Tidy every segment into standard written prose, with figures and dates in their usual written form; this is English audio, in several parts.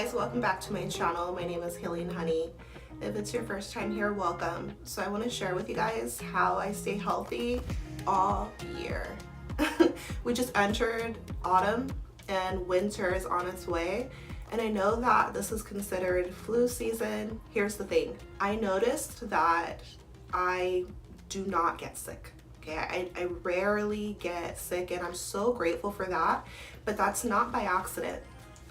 guys, welcome back to my channel. My name is Healing Honey. If it's your first time here, welcome. So I want to share with you guys how I stay healthy all year. We just entered autumn and winter is on its way, and I know that this is considered flu season. Here's the thing, I noticed that I do not get sick. Okay, I rarely get sick, and I'm so grateful for that, but that's not by accident.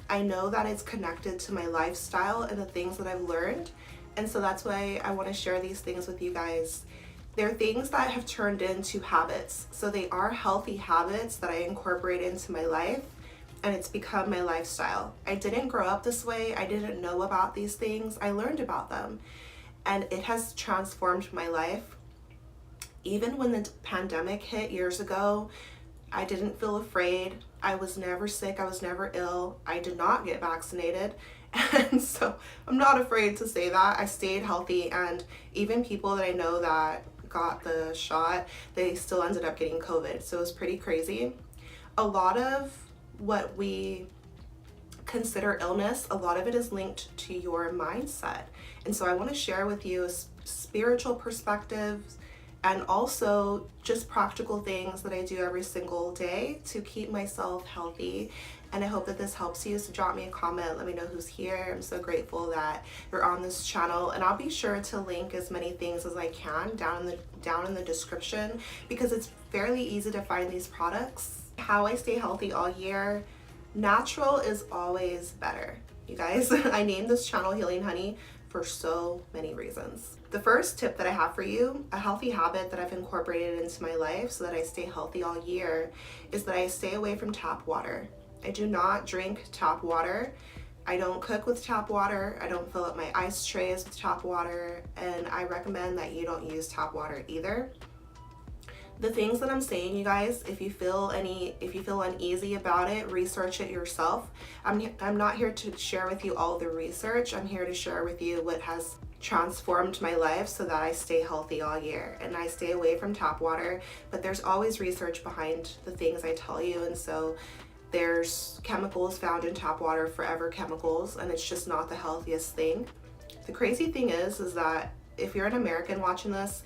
I know that it's connected to my lifestyle and the things that I've learned, and so that's why I want to share these things with you guys. They're things that have turned into habits, so they are healthy habits that I incorporate into my life, and it's become my lifestyle. I didn't grow up this way. I didn't know about these things. I learned about them, and it has transformed my life. Even when the pandemic hit years ago, I didn't feel afraid. I was never sick. I was never ill. I did not get vaccinated. And so I'm not afraid to say that. I stayed healthy, and even people that I know that got the shot, they still ended up getting COVID. So it was pretty crazy. A lot of what we consider illness, a lot of it is linked to your mindset. And so I want to share with you a spiritual perspective and also just practical things that I do every single day to keep myself healthy. And I hope that this helps you. So drop me a comment, let me know who's here. I'm so grateful that you're on this channel, and I'll be sure to link as many things as I can down in the description, because it's fairly easy to find these products. How I stay healthy all year, natural is always better. You guys, I named this channel Healing Honey for so many reasons. The first tip that I have for you, a healthy habit that I've incorporated into my life so that I stay healthy all year, is that I stay away from tap water. I do not drink tap water. I don't cook with tap water. I don't fill up my ice trays with tap water, and I recommend that you don't use tap water either. The things that I'm saying, you guys, if you feel uneasy about it, research it yourself. I'm not here to share with you all the research. I'm here to share with you what has transformed my life so that I stay healthy all year, and I stay away from tap water. But there's always research behind the things I tell you, and so there's chemicals found in tap water, forever chemicals, and it's just not the healthiest thing. The crazy thing is that if you're an American watching this,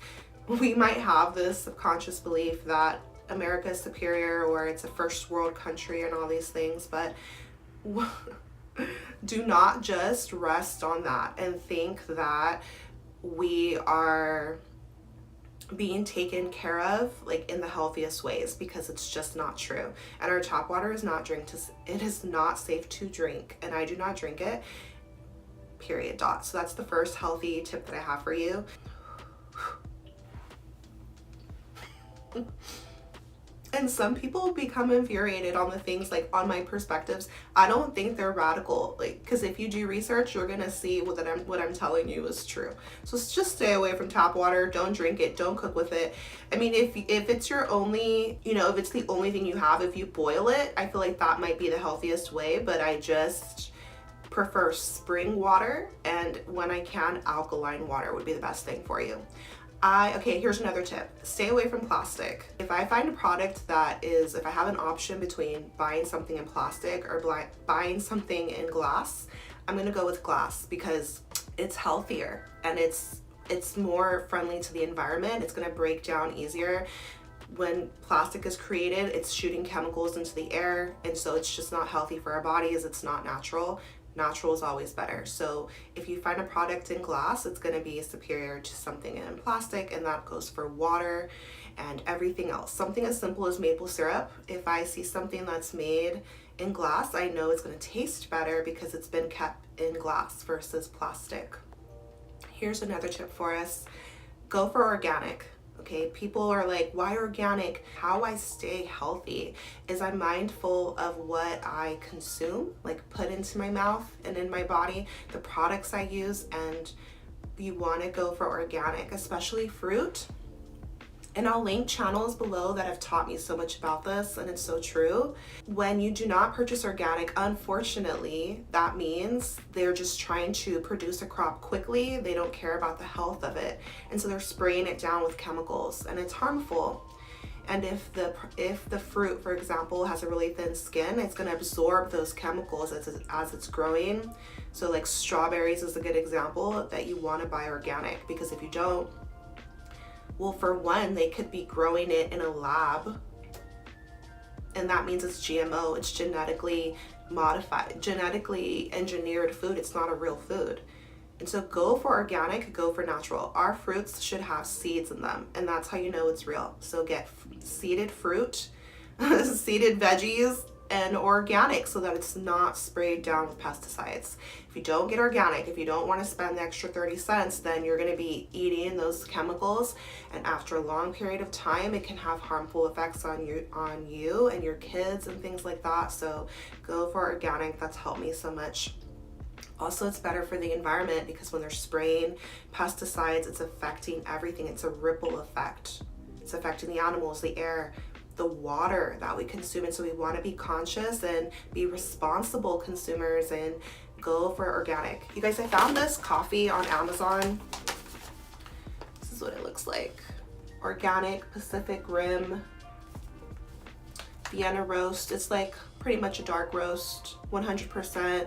we might have this subconscious belief that America is superior or it's a first world country and all these things, but do not just rest on that and think that we are being taken care of like in the healthiest ways, because it's just not true. And our tap water is not it is not safe to drink, and I do not drink it, period. So that's the first healthy tip that I have for you. And some people become infuriated on the things, like on my perspectives. I don't think they're radical, like, because if you do research, you're gonna see what I'm telling you is true. So just stay away from tap water. Don't drink it. Don't cook with it. I mean, if it's your only, if it's the only thing you have, if you boil it, I feel like that might be the healthiest way. But I just prefer spring water, and when I can, alkaline water would be the best thing for you. Okay, here's another tip. Stay away from plastic. If I find a product if I have an option between buying something in plastic or buying something in glass, I'm gonna go with glass because it's healthier and it's more friendly to the environment. It's gonna break down easier. When plastic is created, it's shooting chemicals into the air, and so it's just not healthy for our bodies. It's not natural. Natural is always better. So if you find a product in glass, it's going to be superior to something in plastic, and that goes for water and everything else. Something as simple as maple syrup, if I see something that's made in glass, I know it's going to taste better because it's been kept in glass versus plastic. Here's another tip for us. Go for organic. Okay, people are like, why organic? How I stay healthy is I'm mindful of what I consume, like put into my mouth and in my body, the products I use, and you want to go for organic, especially fruit. And I'll link channels below that have taught me so much about this, and it's so true. When you do not purchase organic, unfortunately, that means they're just trying to produce a crop quickly. They don't care about the health of it, and so they're spraying it down with chemicals, and it's harmful. And if the fruit, for example, has a really thin skin, it's going to absorb those chemicals as it's growing. So like strawberries is a good example that you want to buy organic, because if you don't, well, for one, they could be growing it in a lab, and that means it's GMO, it's genetically modified, genetically engineered food. It's not a real food. And so go for organic, go for natural. Our fruits should have seeds in them, and that's how you know it's real. So get seeded fruit, seeded veggies, and organic, so that it's not sprayed down with pesticides. If you don't get organic, if you don't want to spend the extra 30 cents, then you're going to be eating those chemicals, and after a long period of time, it can have harmful effects on you and your kids and things like that. So go for organic. That's helped me so much. Also, it's better for the environment, because when they're spraying pesticides, it's affecting everything. It's a ripple effect. It's affecting the animals, the air, the water that we consume. And so we want to be conscious and be responsible consumers and go for organic. You guys, I found this coffee on Amazon. This is what it looks like. Organic Pacific Rim Vienna roast. It's like pretty much a dark roast, 100%.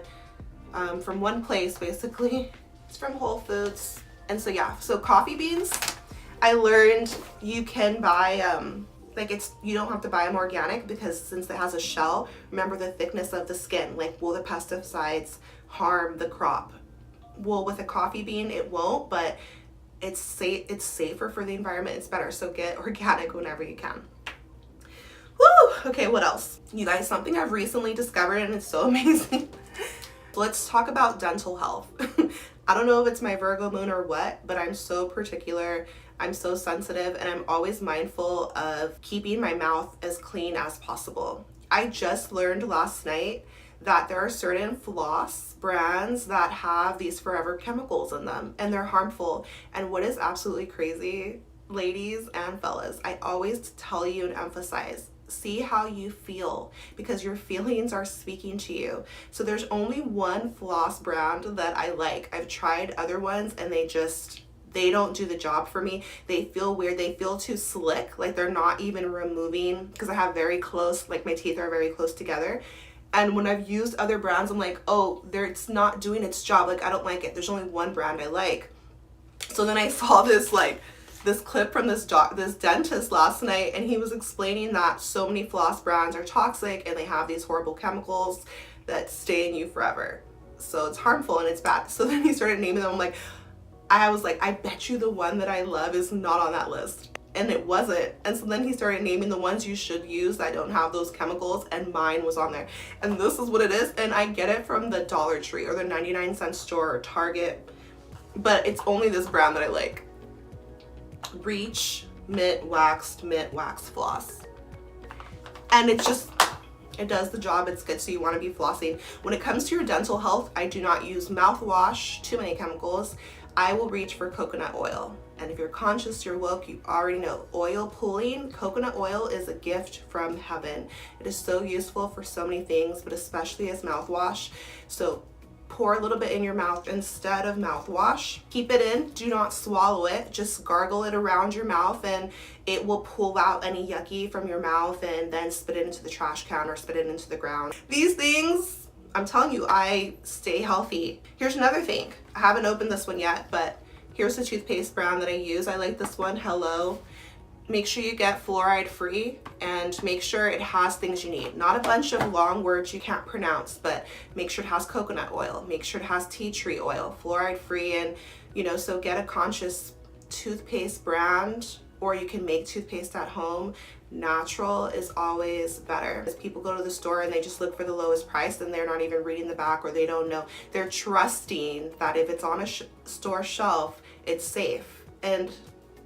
From one place, basically. It's from Whole Foods. And so yeah, so coffee beans, I learned you can buy you don't have to buy them organic, because since it has a shell, remember the thickness of the skin, like, will the pesticides harm the crop? Well, with a coffee bean it won't, but it's safer for the environment. It's better. So get organic whenever you can. Woo! Okay, what else? You guys, something I've recently discovered, and it's so amazing. Let's talk about dental health. I don't know if it's my Virgo moon or what, but I'm so particular. I'm so sensitive, and I'm always mindful of keeping my mouth as clean as possible. I just learned last night that there are certain floss brands that have these forever chemicals in them, and they're harmful. And what is absolutely crazy, ladies and fellas, I always tell you and emphasize, see how you feel, because your feelings are speaking to you. So there's only one floss brand that I like. I've tried other ones, and they don't do the job for me. They feel weird. They feel too slick, like they're not even removing, because I have very close, like my teeth are very close together. And when I've used other brands, I'm like, oh, it's not doing its job. Like, I don't like it. There's only one brand I like. So then I saw this clip from this dentist last night, and he was explaining that so many floss brands are toxic, and they have these horrible chemicals that stay in you forever. So it's harmful and it's bad. So then he started naming them. I was like, I bet you the one that I love is not on that list. And it wasn't. And so then he started naming the ones you should use that don't have those chemicals, and mine was on there. And this is what it is. And I get it from the Dollar Tree or the 99-cent store or Target, but it's only this brand that I like. Reach mint wax floss. And it does the job. It's good. So you want to be flossing. When it comes to your dental health, I do not use mouthwash, too many chemicals. I will reach for coconut oil. And if you're conscious, you're woke, you already know oil pulling. Coconut oil is a gift from heaven. It is so useful for so many things, but especially as mouthwash. So pour a little bit in your mouth instead of mouthwash. Keep it in, do not swallow it, just gargle it around your mouth, and it will pull out any yucky from your mouth, and then spit it into the trash can or spit it into the ground. These things, I'm telling you, I stay healthy. Here's another thing. I haven't opened this one yet, but here's the toothpaste brand that I use. I like this one, Hello. Make sure you get fluoride free, and make sure it has things you need. Not a bunch of long words you can't pronounce, but make sure it has coconut oil. Make sure it has tea tree oil, fluoride free. And so get a conscious toothpaste brand, or you can make toothpaste at home. Natural is always better. As people go to the store and they just look for the lowest price, and they're not even reading the back, or they don't know. They're trusting that if it's on a store shelf, it's safe. And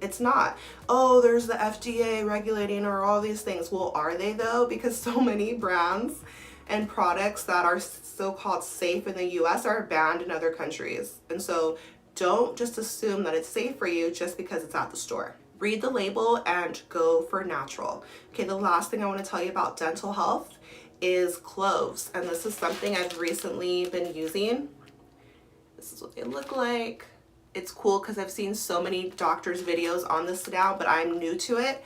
it's not. Oh, there's the FDA regulating or all these things. Well, are they though? Because so many brands and products that are so-called safe in the US are banned in other countries. And so don't just assume that it's safe for you just because it's at the store. Read the label and go for natural. Okay, the last thing I want to tell you about dental health is cloves. And this is something I've recently been using. This is what they look like. It's cool because I've seen so many doctors' videos on this now, but I'm new to it.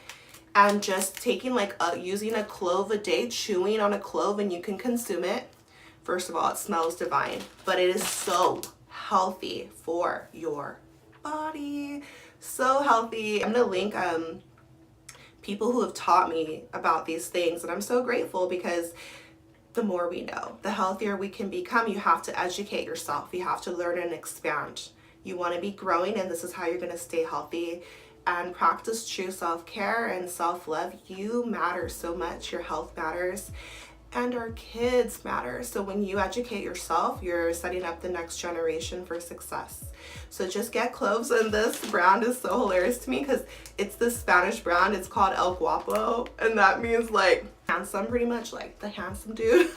and just taking like using a clove a day, chewing on a clove, and you can consume it. First of all, it smells divine, but it is so healthy for your body. So healthy. I'm gonna link people who have taught me about these things, and I'm so grateful because the more we know, the healthier we can become. You have to educate yourself. You have to learn and expand. You want to be growing, and this is how you're going to stay healthy and practice true self-care and self-love. You matter so much. Your health matters, and our kids matter. So when you educate yourself, you're setting up the next generation for success. So just get Cloves, and this brand is so hilarious to me because it's the Spanish brand. It's called El Guapo, and that means like handsome, pretty much, like the handsome dude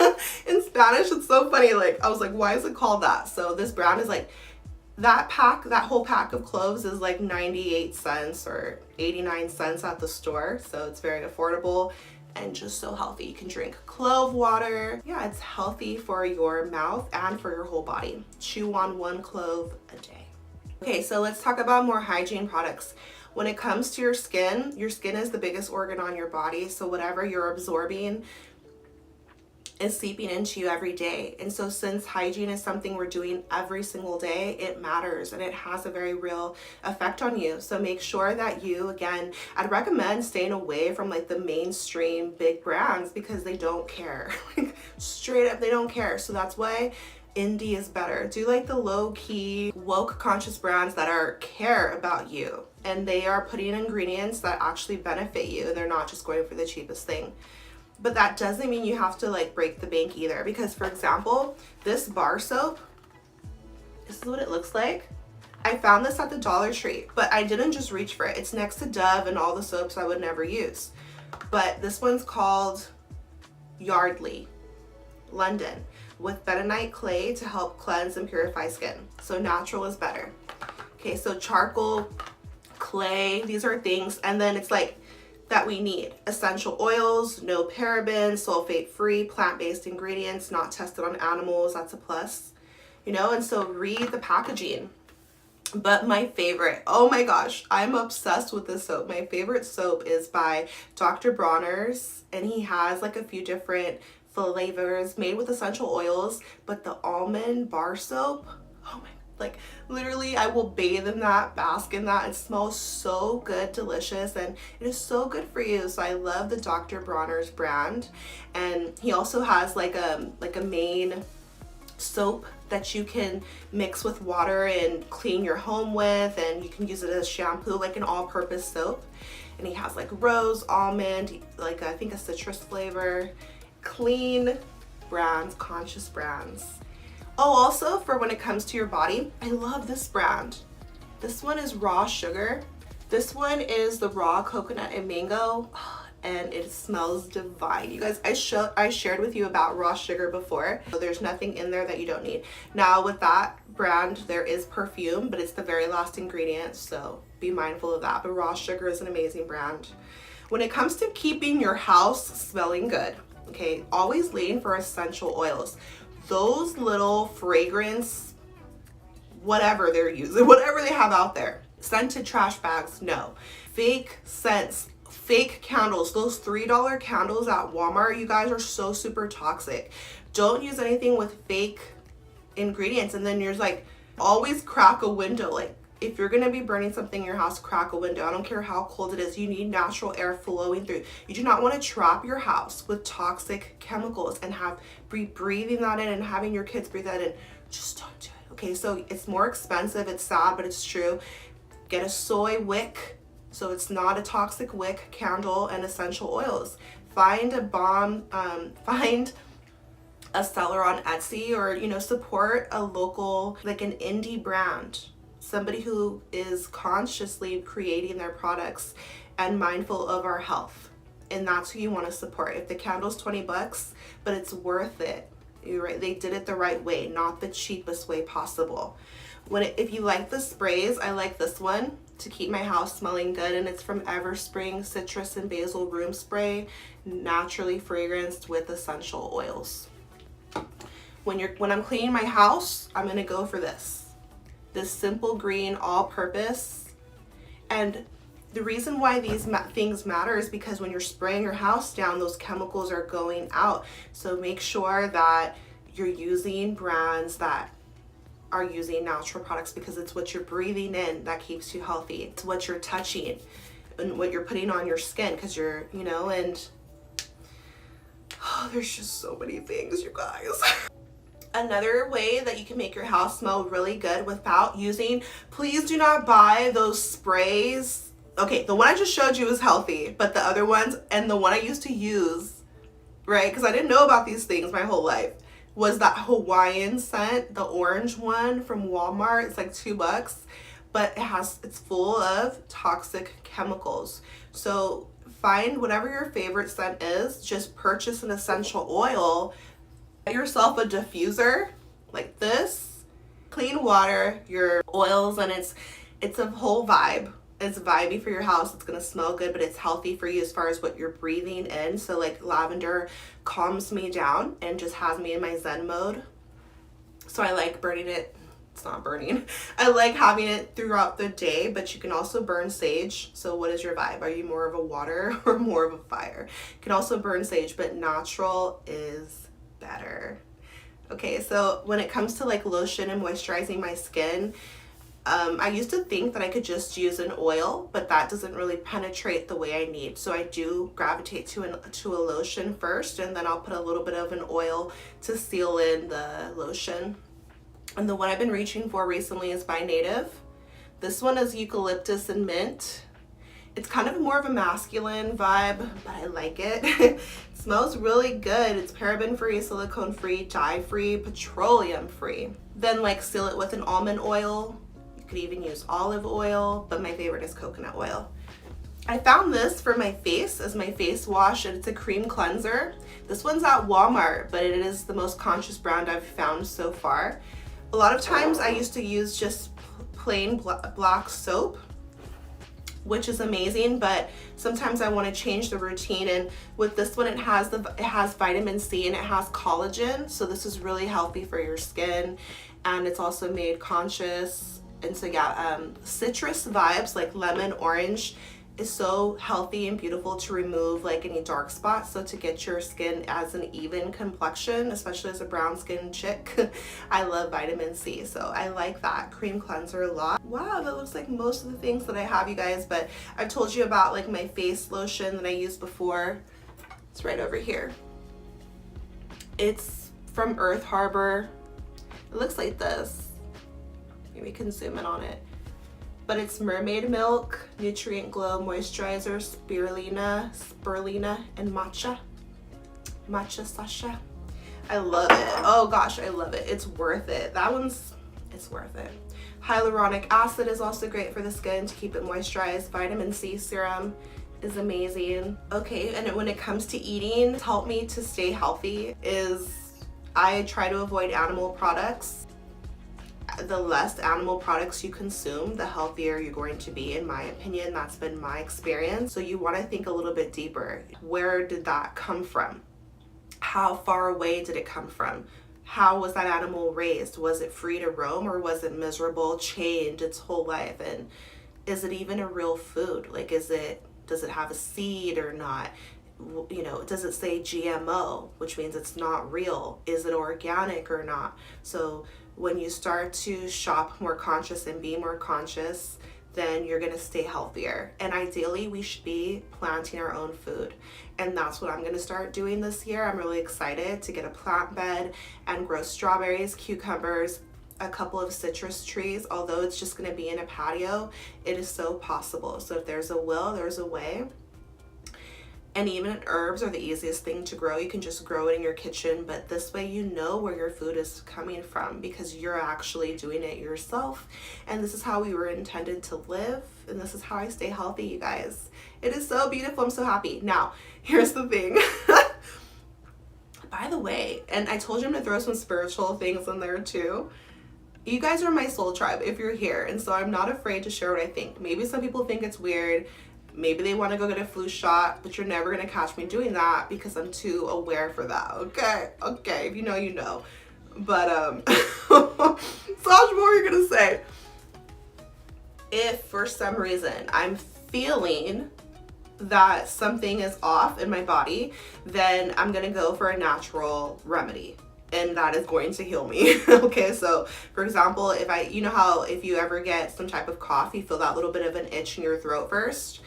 in Spanish. It's so funny. Like I was like, why is it called that? So this brand is like, that whole pack of Cloves is like 98 cents or 89 cents at the store. So it's very affordable and just so healthy. You can drink clove water. Yeah, it's healthy for your mouth and for your whole body. Chew on 1 clove a day. Okay, so let's talk about more hygiene products. When it comes to your skin is the biggest organ on your body. So whatever you're absorbing is seeping into you every day. And so since hygiene is something we're doing every single day, it matters and it has a very real effect on you. So make sure that you, again, I'd recommend staying away from like the mainstream big brands because they don't care. Like straight up, they don't care. So that's why indie is better. Do like the low-key, woke conscious brands that care about you, and they are putting in ingredients that actually benefit you. They're not just going for the cheapest thing. But that doesn't mean you have to like break the bank either, because for example, this bar soap, this is what it looks like. I found this at the Dollar Tree, but I didn't just reach for it. It's next to Dove and all the soaps I would never use. But this one's called Yardley London, with bentonite clay to help cleanse and purify skin. So natural is better. Okay, so charcoal, clay, these are things, and then it's like that we need essential oils, no parabens, sulfate-free, plant-based ingredients, not tested on animals. That's a plus, you know. And so read the packaging. But my favorite, oh my gosh, I'm obsessed with this soap. My favorite soap is by Dr. Bronner's, and he has like a few different flavors made with essential oils, but the almond bar soap, oh my, like literally I will bathe in that, bask in that. It smells so good, delicious, and it is so good for you. So I love the Dr. Bronner's brand. And he also has like a main soap that you can mix with water and clean your home with, and you can use it as shampoo, like an all-purpose soap. And he has like rose, almond, like I think a citrus flavor. Clean brands, conscious brands. Oh, also for when it comes to your body, I love this brand. This one is raw sugar. This one is the raw coconut and mango, and it smells divine. You guys, I shared with you about raw sugar before. So there's nothing in there that you don't need. Now with that brand, there is perfume, but it's the very last ingredient, so be mindful of that. But raw sugar is an amazing brand. When it comes to keeping your house smelling good, okay, always lean for essential oils. Those little fragrance, whatever they're using, whatever they have out there. Scented trash bags, no. Fake scents, fake candles. Those $3 candles at Walmart, you guys, are so super toxic. Don't use anything with fake ingredients. And then you're like, always crack a window. Like, if you're gonna be burning something in your house, crack a window. I don't care how cold it is. You need natural air flowing through. You do not want to trap your house with toxic chemicals and be breathing that in and having your kids breathe that in. Just don't do it. Okay, so it's more expensive. It's sad, but it's true. Get a soy wick, so it's not a toxic wick, candle, and essential oils. Find a bomb. Find a seller on Etsy, or support a local, like an indie brand. Somebody who is consciously creating their products and mindful of our health. And that's who you want to support. If the candle's 20 bucks, but it's worth it. You're right. They did it the right way, not the cheapest way possible. If you like the sprays, I like this one to keep my house smelling good, and it's from Everspring Citrus and Basil Room Spray, naturally fragranced with essential oils. When I'm cleaning my house, I'm gonna go for this simple green all-purpose. And The reason why these things matter is because when you're spraying your house down, those chemicals are going out. So make sure that you're using brands that are using natural products, because it's what you're breathing in that keeps you healthy. It's what you're touching and what you're putting on your skin, because you're, you know, and oh, there's just so many things, you guys. Another way that you can make your house smell really good without using, please do not buy those sprays. Okay, the one I just showed you is healthy, but the other ones, and the one I used to use, right, because I didn't know about these things my whole life, was that Hawaiian scent, the orange one from Walmart. It's like $2, but it's full of toxic chemicals. So find whatever your favorite scent is, just purchase an essential oil, get yourself a diffuser like this, clean water, your oils, and it's a whole vibe. It's vibey for your house. It's gonna smell good, but it's healthy for you as far as what you're breathing in. So like lavender calms me down and just has me in my Zen mode. So I like burning it. It's not burning. I like having it throughout the day, but you can also burn sage. So what is your vibe? Are you more of a water or more of a fire? You can also burn sage, but natural is better. Okay, so when it comes to like lotion and moisturizing my skin, I used to think that I could just use an oil, but that doesn't really penetrate the way I need. So I do gravitate to a lotion first, and then I'll put a little bit of an oil to seal in the lotion. And the one I've been reaching for recently is by Native. This one is eucalyptus and mint. It's kind of more of a masculine vibe, but I like it. It smells really good. It's paraben free, silicone free, dye free, petroleum free. Then like seal it with an almond oil. Could even use olive oil, but my favorite is coconut oil. I found this for my face as my face wash, and it's a cream cleanser. This one's at Walmart, but it is the most conscious brand I've found so far. A lot of times I used to use just plain black soap, which is amazing, but sometimes I want to change the routine, and with this one it has vitamin C and it has collagen, so this is really healthy for your skin, and it's also made conscious. And so yeah, citrus vibes like lemon, orange is so healthy and beautiful to remove like any dark spots. So to get your skin as an even complexion, especially as a brown skin chick, I love vitamin C. So I like that cream cleanser a lot. Wow, that looks like most of the things that I have, you guys, but I've told you about like my face lotion that I used before. It's right over here. It's from Earth Harbor. It looks like this. Maybe we can zoom in on it. But it's Mermaid milk, nutrient glow moisturizer, spirulina, and matcha sasha. I love it. Oh gosh, I love it. It's worth it. It's worth it. Hyaluronic acid is also great for the skin to keep it moisturized. Vitamin C serum is amazing. Okay, and when it comes to eating, help me to stay healthy is I try to avoid animal products. The less animal products you consume, the healthier you're going to be, in my opinion. That's been my experience. So you want to think a little bit deeper. Where did that come from? How far away did it come from? How was that animal raised? Was it free to roam, or was it miserable, chained its whole life? And is it even a real food? Like, does it have a seed or not? You know, does it say GMO, which means it's not real? Is it organic or not? So when you start to shop more conscious and be more conscious, then you're gonna stay healthier. And ideally, we should be planting our own food. And that's what I'm gonna start doing this year. I'm really excited to get a plant bed and grow strawberries, cucumbers, a couple of citrus trees. Although it's just gonna be in a patio, it is so possible. So if there's a will, there's a way. And even herbs are the easiest thing to grow. You can just grow it in your kitchen, but this way you know where your food is coming from because you're actually doing it yourself. And this is how we were intended to live, and this is how I stay healthy, you guys. It is so beautiful. I'm so happy. Now, here's the thing. By the way, and I told you I'm gonna throw some spiritual things in there too. You guys are my soul tribe if you're here, and so I'm not afraid to share what I think. Maybe some people think it's weird. Maybe they want to go get a flu shot, but you're never going to catch me doing that because I'm too aware for that. Okay, if you know, you know. But, so much more you're going to say. If for some reason I'm feeling that something is off in my body, then I'm gonna go for a natural remedy, and that is going to heal me. Okay, so for example, if I, you know how if you ever get some type of cough, you feel that little bit of an itch in your throat first,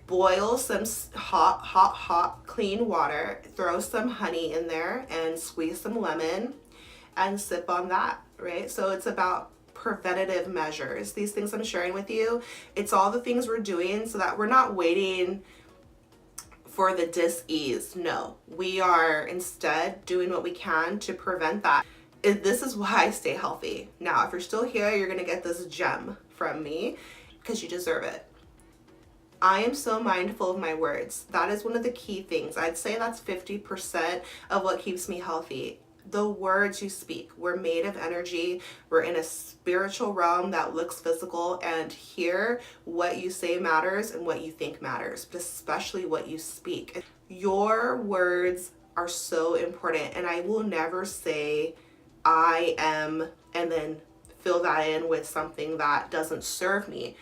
boil some hot clean water, throw some honey in there and squeeze some lemon and sip on that, right? So it's about preventative measures. These things I'm sharing with you, it's all the things we're doing so that we're not waiting for the dis-ease. No, we are instead doing what we can to prevent that. This is why I stay healthy. Now, if you're still here, you're gonna get this gem from me because you deserve it. I am so mindful of my words. That is one of the key things. I'd say that's 50% of what keeps me healthy. The words you speak. We're made of energy. We're in a spiritual realm that looks physical, and here what you say matters and what you think matters, but especially what you speak. Your words are so important, and I will never say I am and then fill that in with something that doesn't serve me.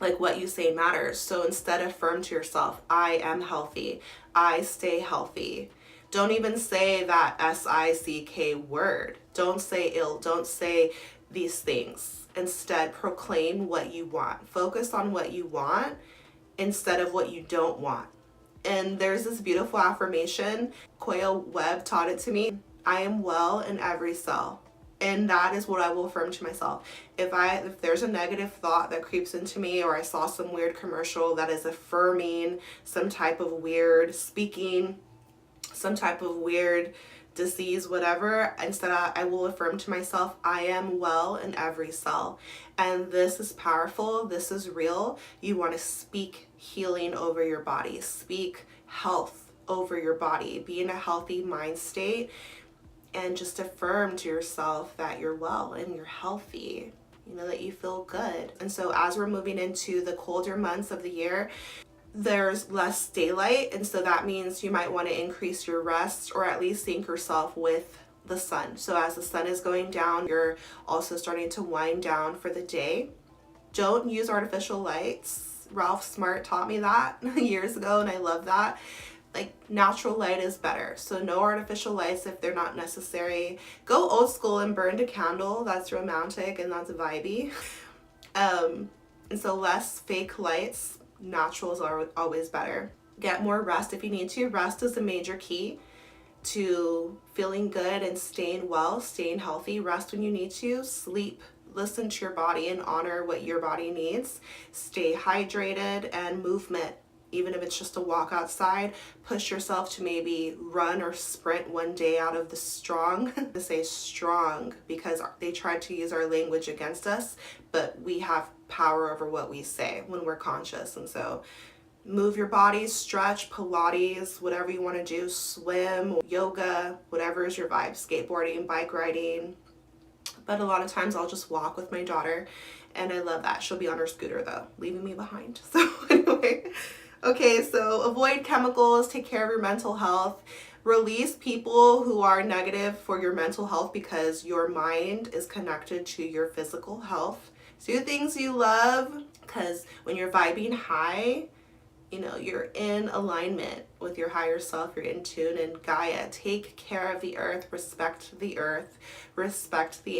Like, what you say matters. So instead, affirm to yourself, I am healthy. I stay healthy. Don't even say that S-I-C-K word. Don't say ill. Don't say these things. Instead, proclaim what you want. Focus on what you want instead of what you don't want. And there's this beautiful affirmation. Koya Webb taught it to me. I am well in every cell. And that is what I will affirm to myself. If there's a negative thought that creeps into me, or I saw some weird commercial that is affirming some type of weird speaking, some type of weird disease, whatever, instead I will affirm to myself, I am well in every cell. And this is powerful. This is real. You want to speak healing over your body. Speak health over your body. Be in a healthy mind state. And just affirm to yourself that you're well and you're healthy, you know, that you feel good. And so as we're moving into the colder months of the year, there's less daylight. And so that means you might want to increase your rest, or at least sync yourself with the sun. So as the sun is going down, you're also starting to wind down for the day. Don't use artificial lights. Ralph Smart taught me that years ago, and I love that. Like, natural light is better. So no artificial lights if they're not necessary. Go old school and burn a candle. That's romantic and that's vibey. And so less fake lights. Naturals are always better. Get more rest if you need to. Rest is a major key to feeling good and staying well, staying healthy. Rest when you need to. Sleep. Listen to your body and honor what your body needs. Stay hydrated, and movement. Even if it's just a walk outside, push yourself to maybe run or sprint one day out of the strong. To say strong because they tried to use our language against us, but we have power over what we say when we're conscious. And so move your body, stretch, Pilates, whatever you want to do, swim, yoga, whatever is your vibe, skateboarding, bike riding. But a lot of times I'll just walk with my daughter, and I love that. She'll be on her scooter though, leaving me behind. So anyway. Okay, so avoid chemicals, take care of your mental health, release people who are negative for your mental health, because your mind is connected to your physical health. Do things you love, because when you're vibing high, you know, you're in alignment with your higher self, you're in tune in Gaia. Take care of the earth, respect the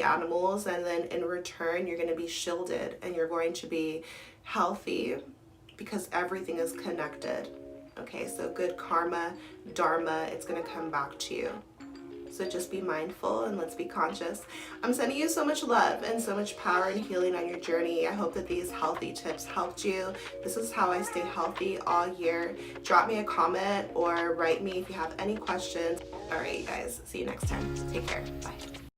animals, and then in return, you're going to be shielded and you're going to be healthy, because everything is connected. Okay, so good karma, dharma, it's gonna come back to you. So just be mindful and let's be conscious. I'm sending you so much love and so much power and healing on your journey. I hope that these healthy tips helped you. This is how I stay healthy all year. Drop me a comment or write me if you have any questions. All right, you guys, see you next time. Take care. Bye.